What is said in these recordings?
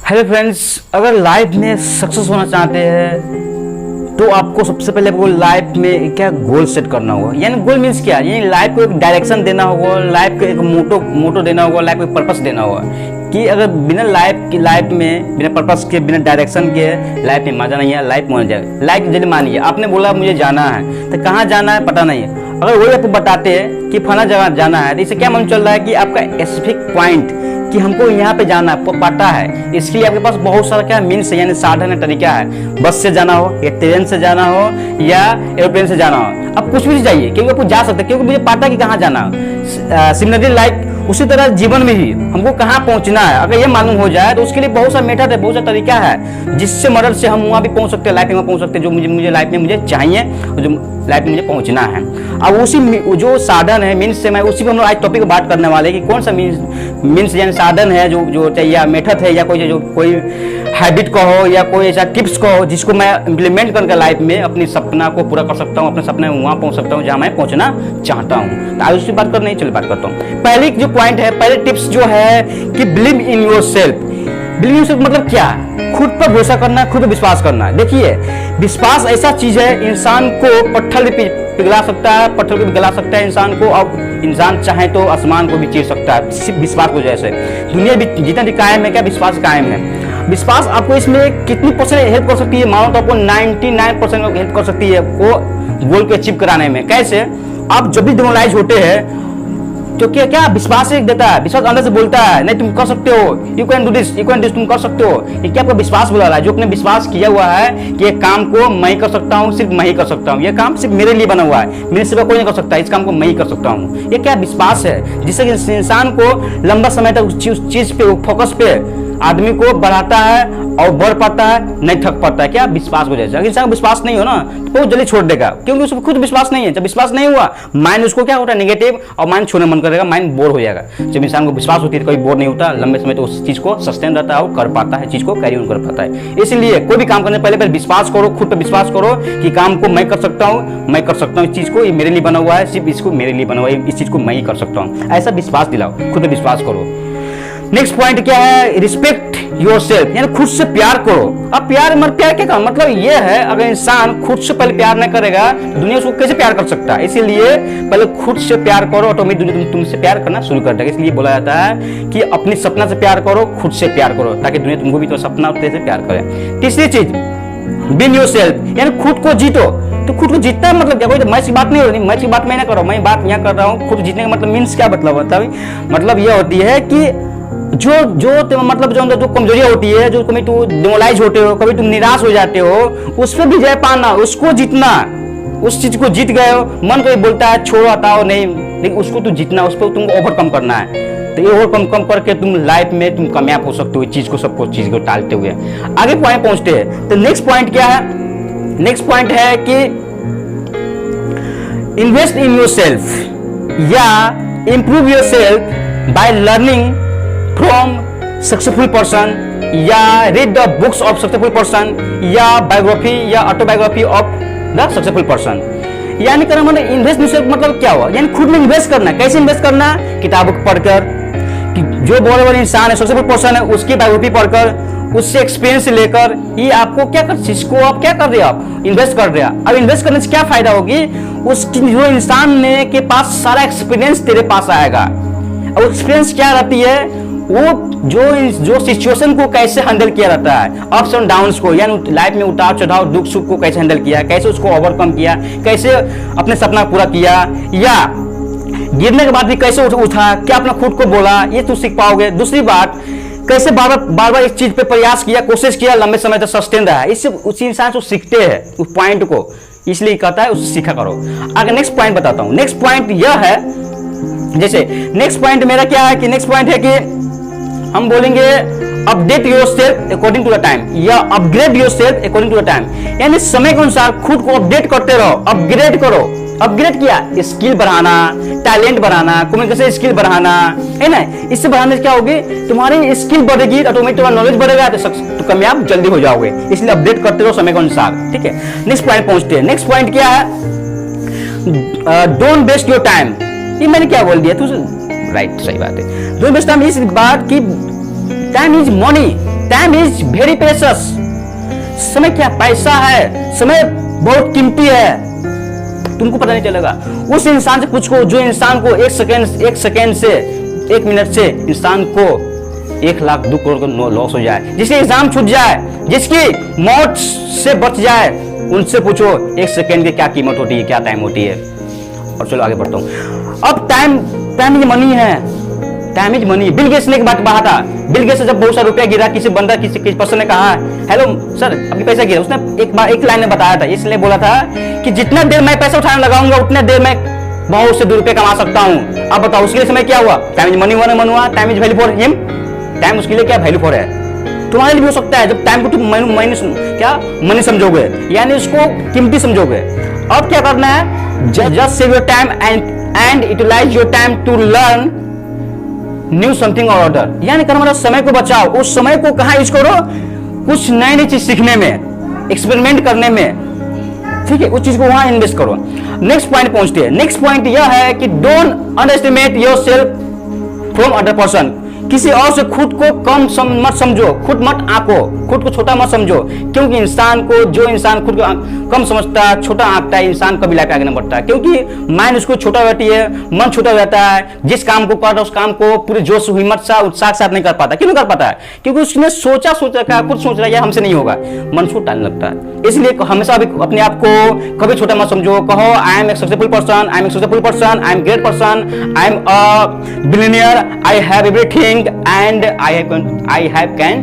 Hello friends, अगर life में success होना चाहते हैं तो आपको सबसे पहले आपको लाइफ में क्या गोल सेट करना होगा। यानी गोल मीन्स क्या, यानी लाइफ को एक डायरेक्शन देना होगा, लाइफ को एक मोटो देना होगा, लाइफ को एक पर्पस देना होगा। कि अगर बिना लाइफ में बिना पर्पस के बिना डायरेक्शन के लाइफ में मजा नहीं है, लाइफ में जाएगा। लाइफ जल्दी मानिए, आपने बोला मुझे जाना है तो कहाँ जाना है पता नहीं है। अगर वही आपको बताते हैं कि फला जगह जाना है तो इससे क्या मन चल रहा है कि आपका स्पेसिफिक पॉइंट कि हमको यहाँ पे जाना है पता है, इसके लिए आपके पास बहुत सारा क्या मीन्स है, यानी साधन है, तरीका है। बस से जाना हो या ट्रेन से जाना हो या एरोप्लेन से जाना हो, अब कुछ भी चाहिए क्योंकि आपको जा सकते हैं, क्योंकि मुझे पता है कि कहाँ जाना है। सिमिलरली लाइक उसी तरह जीवन में ही हमको कहाँ पहुंचना है अगर ये मालूम हो जाए तो उसके लिए बहुत सारा मेथड है, बहुत सारा तरीका है जिससे मदद से हम वहाँ भी पहुंच सकते हैं, लाइफ में पहुंच सकते हैं जो मुझे लाइफ में मुझे चाहिए, जो लाइफ में मुझे पहुंचना है। अब उसी जो साधन है मीन्स से मैं उसी पर हम लोग आज टॉपिक पर बात करने वाले हैं कि कौन सा मीन्स यानी साधन है जो चाहिए, मेथड है या कोई हैबिट को हो या कोई ऐसा टिप्स को हो जिसको मैं इम्प्लीमेंट करके लाइफ में अपनी सपना को पूरा कर सकता हूँ, अपने सपने में वहाँ पहुँच सकता हूँ जहाँ मैं पहुँचना चाहता हूँ। तो आज उसकी बात करनी, चलिए बात करता हूँ। पहली जो पॉइंट है, पहले टिप्स जो है कि believe in your self. Believe in self मतलब क्या, खुद पर भरोसा करना, खुद पर विश्वास करना। देखिए, विश्वास ऐसा चीज है इंसान को पत्थर भी पिघला सकता है, पत्थर को भी गला सकता है इंसान को। अब इंसान चाहे तो आसमान को भी चीर सकता है सिर्फ विश्वास को जैसे। दुनिया भी जितना भी कायम है, क्या विश्वास कायम है। विश्वास आपको इसमें कितनी परसेंट हेल्प कर सकती है, मानो तो आपको 99% हेल्प कर सकती है वो गोल को अचीव कराने में। कैसे, आप जब भी डिमोरलाइज होते हैं तो क्या विश्वास एक देता है, विश्वास अंदर से बोलता है नहीं तुम कर सकते हो, यू कैन डू दिस, तुम कर सकते हो। ये क्या आपका विश्वास बुला रहा है, जो आपने विश्वास किया हुआ है कि ये काम को मैं ही कर सकता हूँ, सिर्फ मैं ही कर सकता हूँ, ये काम सिर्फ मेरे लिए बना हुआ है, मेरे सिवा कोई नहीं कर सकता, इस काम को मैं ही कर सकता हूँ। ये क्या विश्वास है जिससे इंसान को लंबा समय तक उस चीज पे, फोकस पे आदमी को बढ़ाता है और बढ़ पाता है, नहीं थक पाता है। क्या विश्वास को जैसे। अगर इंसान को विश्वास नहीं हो ना तो बहुत जल्दी छोड़ देगा, क्योंकि उसको खुद विश्वास नहीं है। जब विश्वास नहीं हुआ माइंड उसको क्या होता है नेगेटिव, और माइंड छोड़ने मन करेगा, माइंड बोर हो जाएगा। जब इंसान को विश्वास होती है तो कभी बोर नहीं होता, लंबे समय तो उस चीज को सस्टेन रहता है और कर पाता है, चीज को कैरी ऑन कर पाता है। इसलिए कोई भी काम करने पहले विश्वास करो, खुद पर विश्वास करो कि काम को मैं कर सकता हूँ, मैं कर सकता हूँ इस चीज को, ये मेरे लिए बना हुआ है, सिर्फ इसको मेरे लिए बना हुआ है, इस चीज को मैं ही कर सकता हूँ। ऐसा विश्वास दिलाओ, खुद पर विश्वास करो। नेक्स्ट पॉइंट क्या है, रिस्पेक्ट योरसेल्फ, यानी खुद से प्यार करो। अब प्यार क्या मतलब ये है, अगर इंसान खुद से पहले प्यार नहीं करेगा तो दुनिया उसको कैसे प्यार कर सकता है। इसीलिए पहले खुद से प्यार करो, ऑटोमेटिक दुनिया तुमसे प्यार करना शुरू कर देगा। इसलिए बोला जाता है कि अपने सपना से प्यार करो, खुद से प्यार करो, ताकि दुनिया तुमको भी तो सपना से प्यार करे। तीसरी चीज, बिन योरसेल्फ, यानी खुद को जीतो। तो खुद को जीतना मतलब क्या, कोई तो मैच की बात नहीं हो रही, मैच की बात मैं ना कर रहा हूँ, मैं बात यहाँ कर रहा हूँ। खुद जीतने का मतलब मीन्स क्या मतलब ये होती है कि जो मतलब जो कमजोरियां होती है, जो कभी तुम डिमोरलाइज होते हो, कभी तुम निराश हो जाते हो, उस पर विजय पाना, उसको जीतना। उस चीज को जीत गए हो, मन कभी बोलता है छोड़ो हटाओ नहीं, लेकिन उसको तुम जीतना, उस पर तुमको ओवरकम करना है। तो ये ओवरकम करके तुम लाइफ में तुम कामयाब हो सकते हो, इस चीज को सबको चीज को टालते हुए आगे पॉइंट पहुंचते हैं। तो नेक्स्ट पॉइंट क्या है, नेक्स्ट पॉइंट है कि इन्वेस्ट इन योर सेल्फ या improve yourself by learning from successful person, या read the books of successful person, या बायोग्राफी या autobiography of the successful person. यानी करना मतलब इन्वेस्ट इन सेल्फ मतलब क्या हुआ, यानी खुद में इन्वेस्ट करना। कैसे इन्वेस्ट करना, किताबों को पढ़कर, कि जो बड़े इंसान है, सक्सेसफुल पर्सन है, उसकी बायोग्राफी पढ़कर, उससे एक्सपीरियंस लेकर, ये आपको क्या कर, इसको आप क्या कर रहे हो, आप इन्वेस्ट कर रहे हो। अब इन्वेस्ट करने से क्या फायदा होगी, उस जो इंसान ने के पास सारा एक्सपीरियंस तेरे पास आएगा। और एक्सपीरियंस क्या रहती है, वो जो सिचुएशन को कैसे हैंडल किया रहता है, अप्स एंड डाउन्स को, यानी लाइफ में उतार चढ़ाव दुख सुख को कैसे हैंडल किया, कैसे उसको ओवरकम किया, कैसे अपने सपना पूरा किया, या गिरने के बाद भी कैसे उठा, क्या अपना खुद को बोला, ये तू सीख पाओगे। दूसरी बात, कैसे बार बार एक चीज पे प्रयास किया, कोशिश किया, लंबे समय तक सस्टेन रहा। इससे उस इंसान को सीखते हैं उस पॉइंट को, इसलिए कहता है उससे सीखा करो। आगे नेक्स्ट पॉइंट बताता हूँ। नेक्स्ट पॉइंट यह है, जैसे नेक्स्ट पॉइंट मेरा क्या है कि नेक्स्ट पॉइंट है कि हम बोलेंगे update yourself according to the time, या upgrade yourself according to the time, यानी समय के अनुसार खुद को अपडेट करते रहो, अपग्रेड करो। अपग्रेड किया, स्किल बढ़ाना, टैलेंट बढ़ाना, कम्युनिकेशन स्किल बढ़ाना, है ना। इससे बढ़ाने से क्या होगी, तुम्हारी स्किल बढ़ेगी, ऑटोमेटिक तुम्हारा नॉलेज बढ़ेगा, तो कामयाब जल्दी हो जाओगे। इसलिए अपडेट करते रहो समय के अनुसार, ठीक है। नेक्स्ट पॉइंट पहुंचते हैं। नेक्स्ट पॉइंट क्या है, डोंट वेस्ट योर टाइम। ये मैंने क्या बोल दिया, राइट, सही बात है। डोंट वेस्ट टाइम इस बात की, time is money. Time is very precious. समय क्या पैसा है, समय बहुत कीमती है, तुमको पता नहीं चलेगा। उस इंसान से पूछो जो इंसान को एक सेकेंड से, एक मिनट से इंसान को 1 लाख 2 करोड़ का लॉस हो जाए, जिसकी एग्जाम छूट जाए, जिसकी मौत से बच जाए, उनसे पूछो 1 सेकेंड की क्या कीमत होती है, क्या टाइम होती है। और चलो आगे बढ़ता हूं। अब टाइम इज मनी है, time is money. Bill Gates ने एक बात कहा था। बिल गेट्स से जब बहुत सारा रुपया गिरा, किसी बंदा किसी पर्सन ने कहा हेलो सर अभी पैसा गिरा, उसने एक लाइन में बताया था, इसलिए बोला था कि जितना देर मैं पैसा उठाने लगाऊंगा उतने देर मैं बहुत से ₹2 कमा सकता हूं। अब बताओ उसके लिए समय क्या हुआ? टाइम इज मनी हुआ, time is value for him. Time उसके लिए क्या वैल्यू फॉर है, तुम्हारे लिए भी हो सकता है। जब टाइम को तुम मनी समझोगे, यानी उसको कीमती समझोगे। अब क्या करना है? Just save your time and utilize your time to learn new something और अदर। यानी मतलब समय को बचाओ, उस समय को कहां यूज करो? कुछ नई चीज सीखने में, एक्सपेरिमेंट करने में, ठीक है, उस चीज को वहां इन्वेस्ट करो। नेक्स्ट पॉइंट पहुंचते हैं। नेक्स्ट पॉइंट यह है कि don't underestimate yourself from other person. किसी और से खुद को कम मत समझो, खुद मत आंको, खुद को छोटा मत समझो, क्योंकि जो इंसान खुद को कम समझता है, छोटा आंकता है, इंसान कभी लाइफ आगे नहीं बढ़ता है। क्योंकि माइंड उसको छोटा रहती है, मन छोटा रहता है, जिस काम को कर रहा है उस काम को पूरे जोश हिम्मत सा उत्साह के साथ नहीं कर पाता। क्यों नहीं कर पाता है? क्योंकि उसने सोच रखा है, खुद सोच रहा है हमसे नहीं होगा, मन छोटा नहीं लगता है। इसलिए हमेशा अपने आप को कभी छोटा मत समझो। कहो I am a successful person, I am a successful person, I am great person, I am a billionaire, I have everything and I have can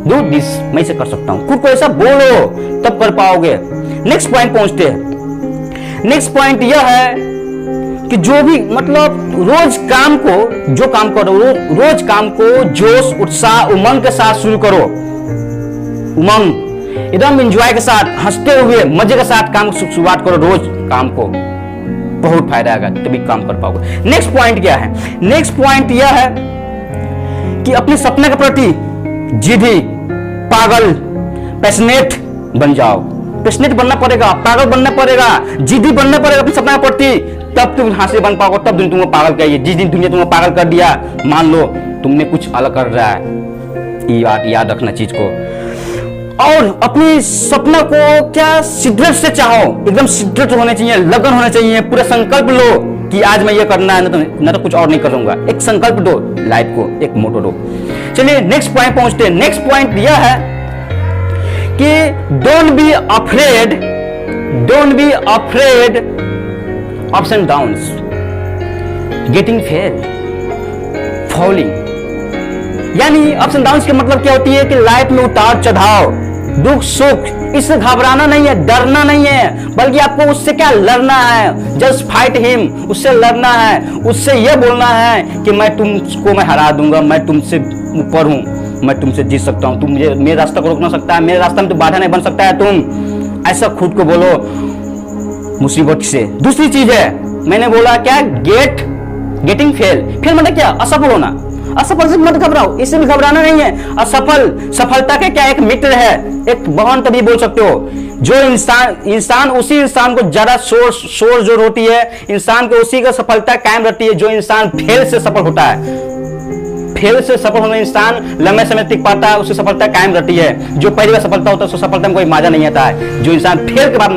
do this. मैं इसे कर सकता हूं। खुद को ऐसा बोलो तब कर पाओगे। नेक्स्ट पॉइंट पहुंचते हैं। नेक्स्ट पॉइंट यह है कि जो भी रोज काम को जो काम करो, रोज काम को जोश उत्साह उमंग के साथ शुरू करो। उमंग एकदम एंजॉय के साथ, हंसते हुए मजे के साथ काम शुरुआत करो। रोज काम को बहुत फायदा आएगा, तभी काम कर पाओगे। नेक्स्ट पॉइंट क्या है? नेक्स्ट पॉइंट यह है कि अपने सपने के प्रति जिद्दी, पागल, पैशनेट बन जाओ। पैशनेट बनना पड़ेगा, पागल बनना पड़ेगा, जिद्दी बनना पड़ेगा अपने सपने के प्रति, तब तुम हासिल बन पाओगे। तब दुनिया तुम्हें पागल कहिए। जिस दिन दुनिया तुम्हें पागल कर दिया, मान लो तुमने कुछ अलग कर रहा है। ये याद रखना चीज को। और अपनी सपना को क्या शिद्दत से चाहो, एकदम शिद्दत होने चाहिए, लगन होना चाहिए। पूरा संकल्प लो कि आज मैं ये करना है, ना तो कुछ और नहीं करूंगा। एक संकल्प दो, लाइफ को एक मोटो दो। चलिए नेक्स्ट पॉइंट पहुंचते हैं। नेक्स्ट पॉइंट यह है कि don't be afraid ups and downs, getting fail, falling. यानी अप्स एंड डाउन्स के मतलब क्या होती है कि लाइफ में उतार चढ़ाव, दुख सुख, इससे घबराना नहीं है, डरना नहीं है, बल्कि आपको उससे क्या लड़ना है। जस्ट फाइट हिम, उससे लड़ना है, उससे यह बोलना है कि मैं हरा दूंगा, मैं तुमसे ऊपर हूं, मैं तुमसे जीत सकता हूं, तुम मेरे रास्ता को रोक ना सकता है, मेरे रास्ता में तो बाधा नहीं बन सकता है तुम। ऐसा खुद को बोलो मुसीबत से। दूसरी चीज है, मैंने बोला क्या? Getting fail. फेल मतलब क्या? असफल होना। असफल से मत घबराओ, इससे भी घबराना नहीं है। सफलता के क्या एक मित्र है, एक बहन तभी बोल सकते हो। जो इंसान उसी इंसान को ज्यादा शोर जोर होती है, इंसान को उसी का सफलता कायम रहती है जो इंसान फेल से सफल होता है। फेल से सफल होने इंसान लंबे समय टिक पाता है, उसकी सफलता कायम रहती है। जो पहली बार सफलता होता है उसको सफलता में कोई मजा नहीं आता है। जो इंसान फेल के बाद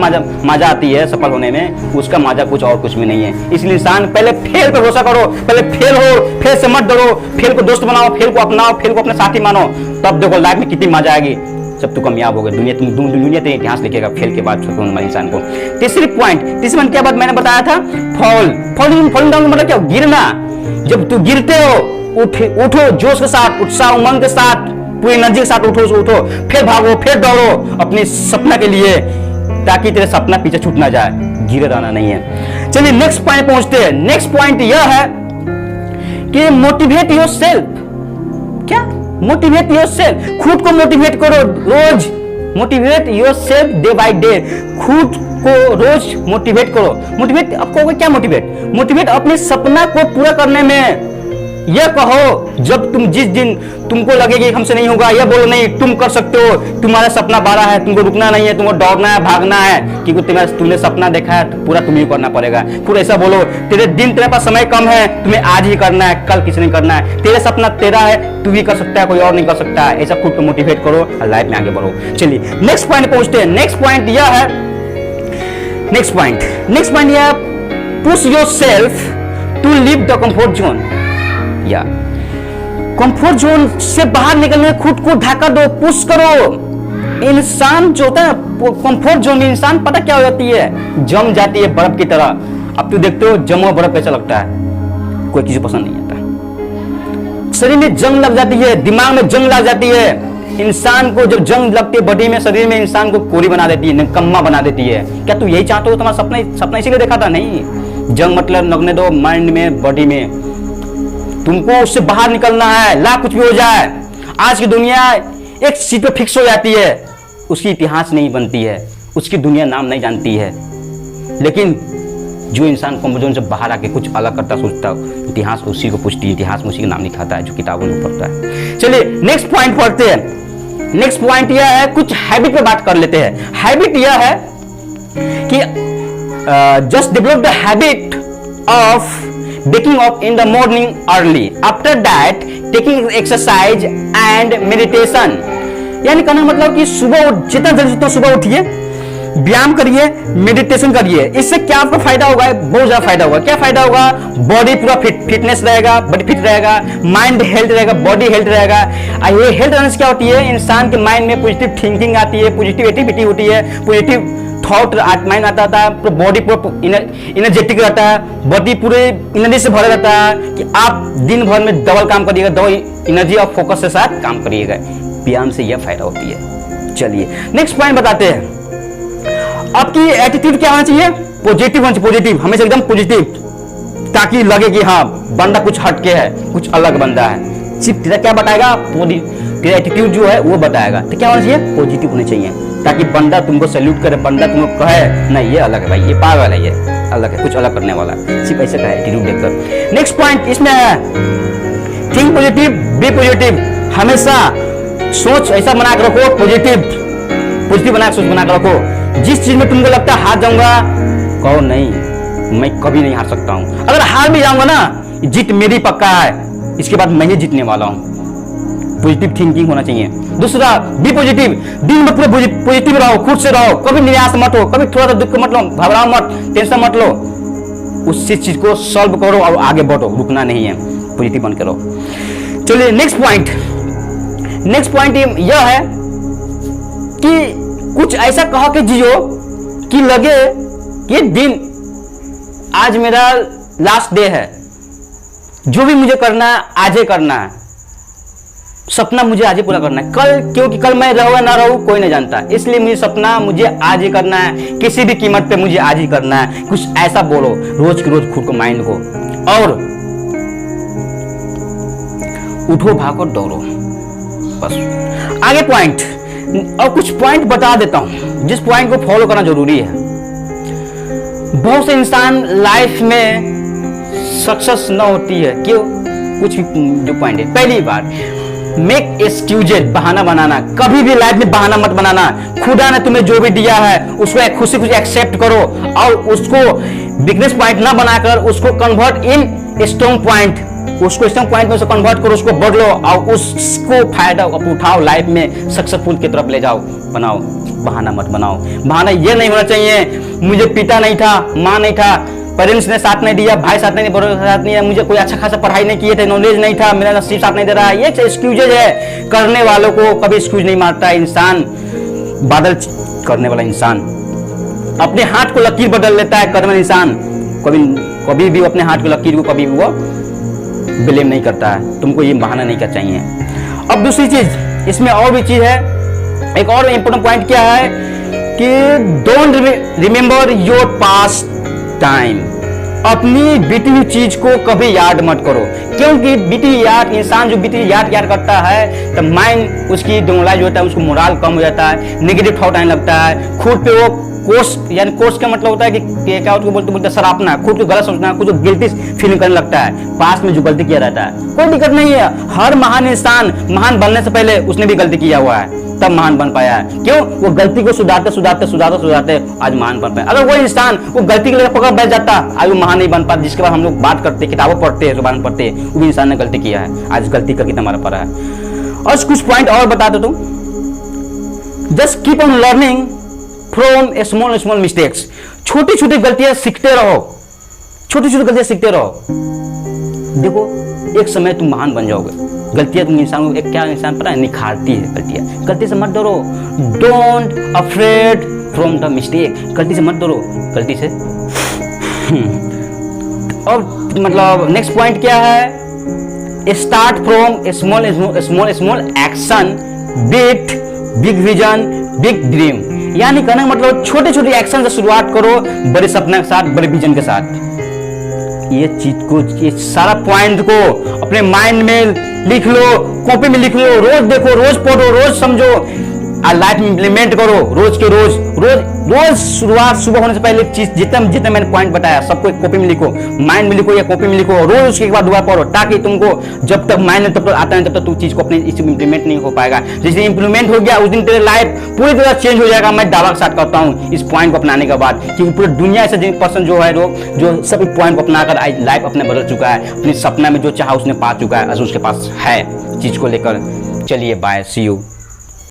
मजा आती है सफल होने में, उसका मजा कुछ और कुछ भी नहीं है। इसलिए इंसान पहले फेल पर भरोसा करो, पहले फेल हो, फेल से मत डरो, फेल को दोस्त बनाओ, फेल को अपनाओ, फेल को अपने साथी मानो, तब देखो लाइफ में कितनी मजा आएगी, जब तू कामयाब हो गए। दुनिया तेरे इतिहास लिखेगा फेल के बाद सफल होने इंसान को। तीसरी पॉइंट क्या बात मैंने बताया था? फॉलिंग डाउन मतलब क्या? गिरना। जब तू गिरते हो, उठो जोश के साथ, उत्साह उमंग के साथ, पूरी एनर्जी के साथ उठो, फिर भागो, फिर दौड़ो अपने सपना के लिए, ताकि तेरे सपना पीछे छूट ना जाए। गिरे रहना नहीं है। चलिए नेक्स्ट पॉइंट पहुंचते हैं। नेक्स्ट पॉइंट यह है कि मोटिवेट योरसेल्फ। क्या? Motivate yourself. खुद को मोटिवेट करो रोज। Motivate yourself day by day. खुद को रोज मोटिवेट करो। मोटिवेट आपको क्या? मोटिवेट अपने सपना को पूरा करने में, यह कहो जब तुम जिस दिन तुमको लगे कि हमसे नहीं होगा, यह बोलो नहीं तुम कर सकते हो, तुम्हारा सपना बड़ा है, तुमको रुकना नहीं है, तुमको दौड़ना है, भागना है, क्योंकि तुमने सपना देखा है तो पूरा तुम्हें करना पड़ेगा। खुद ऐसा बोलो, तेरे पास समय कम है, तुम्हें आज ही करना है, कल किसी नहीं करना है, तेरा सपना तेरा है, तू भी कर सकता है, कोई और नहीं कर सकता है। ऐसा खुद को मोटिवेट करो और लाइफ में आगे बढ़ो। चलिए नेक्स्ट पॉइंट पहुंचते हैं। नेक्स्ट पॉइंट यह है, नेक्स्ट पॉइंट यह, push yourself to leave the comfort zone. या कंफर्ट जोन से बाहर निकलने, खुद को धक्का दो, पुश करो। इंसान जो होता है कंफर्ट जोन में, इंसान पता क्या हो जाती है, जम जाती है बर्फ की तरह। अब तू देखते हो जमा बर्फ कैसा लगता है, कोई किसी पसंद नहीं आता। शरीर में जंग लग जाती है, दिमाग में जंग लग जाती है। इंसान को जब जंग लगती है बॉडी में, शरीर में, इंसान को कोरी बना देती है, निकम्मा बना देती है। क्या तू यही चाहते हो? तुम्हारा सपना इसीलिए देखा था? नहीं, जंग मतलब लगने दो माइंड में, बॉडी में। तुमको उससे बाहर निकलना है, ला कुछ भी हो जाए। आज की दुनिया एक चीज पे फिक्स हो जाती है, उसकी इतिहास नहीं बनती है, उसकी दुनिया नाम नहीं जानती है। लेकिन जो इंसान कंफर्ट जोन से बाहर आके कुछ अलग करता, सोचता, इतिहास उसी को पूछती है, इतिहास में उसी का नाम लिखाता है जो किताबों में पढ़ता है। चलिए नेक्स्ट पॉइंट पढ़ते हैं। नेक्स्ट पॉइंट यह है, कुछ हैबिट पे बात कर लेते हैं। हैबिट यह है कि just develop the habit of waking up in the morning early, after that taking exercise and meditation। यानी कहने का मतलब कि सुबह जितना जल्दी जितना सुबह उठिए, व्यायाम करिए, मेडिटेशन करिए। इससे क्या आपको फायदा होगा? बहुत ज्यादा फायदा होगा। क्या फायदा होगा? बॉडी पूरा फिटनेस रहेगा, बॉडी फिट रहेगा, माइंड हेल्थ रहेगा, बॉडी हेल्थ रहेगा। ये हेल्थ रहने से क्या होती है, इंसान के माइंड में पॉजिटिव थिंकिंग आती है, पॉजिटिविटी होती है, पॉजिटिव थॉट माइंड आता है, बॉडी पूरा एनर्जेटिक रहता है, बॉडी पूरे एनर्जी से भरा रहता है कि आप दिन भर में डबल काम करिएगा, डबल एनर्जी और फोकस के साथ काम करिएगा। व्यायाम से यह फायदा होती है। चलिए नेक्स्ट पॉइंट बताते हैं। आपकी एटीट्यूड क्या होना चाहिए? पॉजिटिव होना चाहिए, पॉजिटिव, हमेशा एकदम पॉजिटिव, ताकि लगे कि हाँ बंदा कुछ हटके है, कुछ अलग बंदा है। सिर्फ तेरा क्या बताएगा? तेरा एटीट्यूड जो है वो बताएगा। तो क्या होना चाहिए? पॉजिटिव होना चाहिए, ताकि बंदा तुमको सैल्यूट करे, बंदा तुमको कहे नहीं ये अलग है भाई, ये पागल है, ये अलग है, कुछ अलग करने वाला है। सिर्फ ऐसे कहे एटीट्यूड देखकर। नेक्स्ट पॉइंट इसमें है, थिंक पॉजिटिव, बी पॉजिटिव। हमेशा सोच ऐसा बना के रखो, पॉजिटिव बना के रखो। जिस चीज में तुमको लगता है हार जाऊंगा, कहो नहीं, मैं कभी नहीं हार सकता हूं। अगर हार भी जाऊंगा ना, जीत मेरी पक्का है, इसके बाद मैं ही जीतने वाला हूं। पॉजिटिव थिंकिंग होना चाहिए। दूसरा, बी पॉजिटिव, दिन में पूरे पॉजिटिव रहो, खुद से रहो, कभी निराश मत हो, कभी थोड़ा सा दुख मत लो, घबराओ मत, टेंशन मत लो। उस चीज को सॉल्व करो और आगे बढ़ो, रुकना नहीं है, पॉजिटिव बन के रहो। चलिए नेक्स्ट पॉइंट यह है कि कुछ ऐसा कहो कि जियो कि लगे ये दिन आज मेरा लास्ट डे है, जो भी मुझे करना है आज ही करना है, सपना मुझे आज ही पूरा करना है। कल, क्योंकि कल मैं रहूं या ना रहूं कोई नहीं जानता, इसलिए मुझे सपना मुझे आज ही करना है, किसी भी कीमत पे मुझे आज ही करना है। कुछ ऐसा बोलो रोज की रोज खुद को, माइंड को। और उठो, भागो, दौड़ो, बस। आगे पॉइंट और कुछ पॉइंट बता देता हूं, जिस पॉइंट को फॉलो करना जरूरी है। बहुत से इंसान लाइफ में सक्सेस न होती है, क्यों? कुछ भी जो पॉइंट है। पहली बात, मेक एक्सक्यूजेज, बहाना बनाना। कभी भी लाइफ में बहाना मत बनाना। खुदा ने तुम्हें जो भी दिया है उसको खुद से कुछ एक्सेप्ट करो और उसको वीकनेस पॉइंट ना बनाकर उसको कन्वर्ट इन स्ट्रॉन्ग पॉइंट, उसको स्ट्रॉन्ग पॉइंट में से कन्वर्ट करो, उसको बदलो और उसको फायदा उठाओ, लाइफ में सक्सेसफुल की तरफ ले जाओ, बनाओ। बहाना मत बनाओ। बहाना ये नहीं होना चाहिए मुझे पिता नहीं था, माँ नहीं था, पेरेंट्स ने साथ नहीं दिया, भाई साथ नहीं, बड़ों साथ नहीं है, मुझे कोई अच्छा खासा पढ़ाई नहीं किए थे, नॉलेज नहीं था, मेरा नसीब साथ नहीं दे रहा है। ये एक्सक्यूजेज है। करने वालों को कभी एक्सक्यूज नहीं मारता इंसान। बादल करने वाला इंसान अपने हाथ को लकीर बदल लेता है, करने वाला इंसान कभी भी अपने हाथ को लकीर को कभी वो ब्लेम नहीं करता है। तुमको ये बहाना नहीं करना चाहिए। अब दूसरी चीज इसमें और भी चीज है, एक और इंपोर्टेंट पॉइंट क्या है कि don't remember your past time. अपनी बीती हुई चीज को कभी याद मत करो, क्योंकि बीती याद, इंसान जो बीती याद करता है तो माइंड उसकी डिमोरलाइज होता है, उसको मोरल कम हो जाता है, नेगेटिव थॉट आने लगता है, खुद पे वो कोर्स, यानी कोर्स का मतलब होता है कि क्या उसको बोलते बोलते सरापना, खुद को गलत सोचना, खुद को गिल्टी फीलिंग करने लगता है पास में जो गलती किया रहता है। कोई दिक्कत नहीं है, हर महान इंसान महान बनने से पहले उसने भी गलती किया हुआ है, तब महान बन पाया है। क्यों? वो गलती को सुधारते सुधारते सुधारते सुधारते आज महान बन पाया। अगर वो इंसान वो गलती के लिए पकड़ बैठ जाता, आज वो महान नहीं बन पाता। जिसके बाद हम लोग बात करते, किताबों पढ़ते हैं, जुबान पढ़ते हैं, वो भी इंसान ने गलती किया है, आज गलती करके हमारा पड़ा है। और कुछ पॉइंट और बता दो तुम। Just keep on learning from A small small mistakes. छोटी छोटी गलतियां सीखते रहो, छोटी छोटी गलतियां सीखते रहो। देखो एक समय तुम महान बन जाओगे। गलतियां तुम इंसान को, एक क्या इंसान पता है, निखारती है गलतियां। गलती से मत डरो, don't afraid from the mistake. गलती से मत डरो, गलती से। और मतलब नेक्स्ट पॉइंट क्या है, start from small small small action, big vision, big dream. यानी कहने का मतलब छोटे छोटे एक्शन से शुरुआत करो, बड़े सपने के साथ, बड़े विजन के साथ। ये चीज को, ये सारा पॉइंट को अपने माइंड में लिख लो, कॉपी में लिख लो, रोज देखो, रोज पढ़ो, रोज समझो, और लाइफ में इंप्लीमेंट करो। रोज के रोज रोज रोज शुरुआत सुबह होने से पहले चीज जितने मैंने पॉइंट बताया सबको एक कॉपी में लिखो, माइंड में लिखो या कॉपी में लिखो, रोज उसके बाद दोबारा पढ़ो, ताकि तुमको जब तक माइंड में तब तक आता है तब तक तू चीज को अपने इंप्लीमेंट नहीं हो पाएगा। जैसे इंप्लीमेंट हो गया उस दिन तेरे लाइफ पूरी तरह चेंज हो जाएगा। मैं दावा के साथ करता हूँ इस पॉइंट को अपनाने के बाद, क्योंकि पूरी दुनिया ऐसे पर्सन जो है लोग जो सब पॉइंट को अपनाकर आज लाइफ अपने बदल चुका है, अपने सपना में जो चाहा उसने पा चुका है, आज उसके पास है चीज को लेकर। चलिए बाय, सी यू।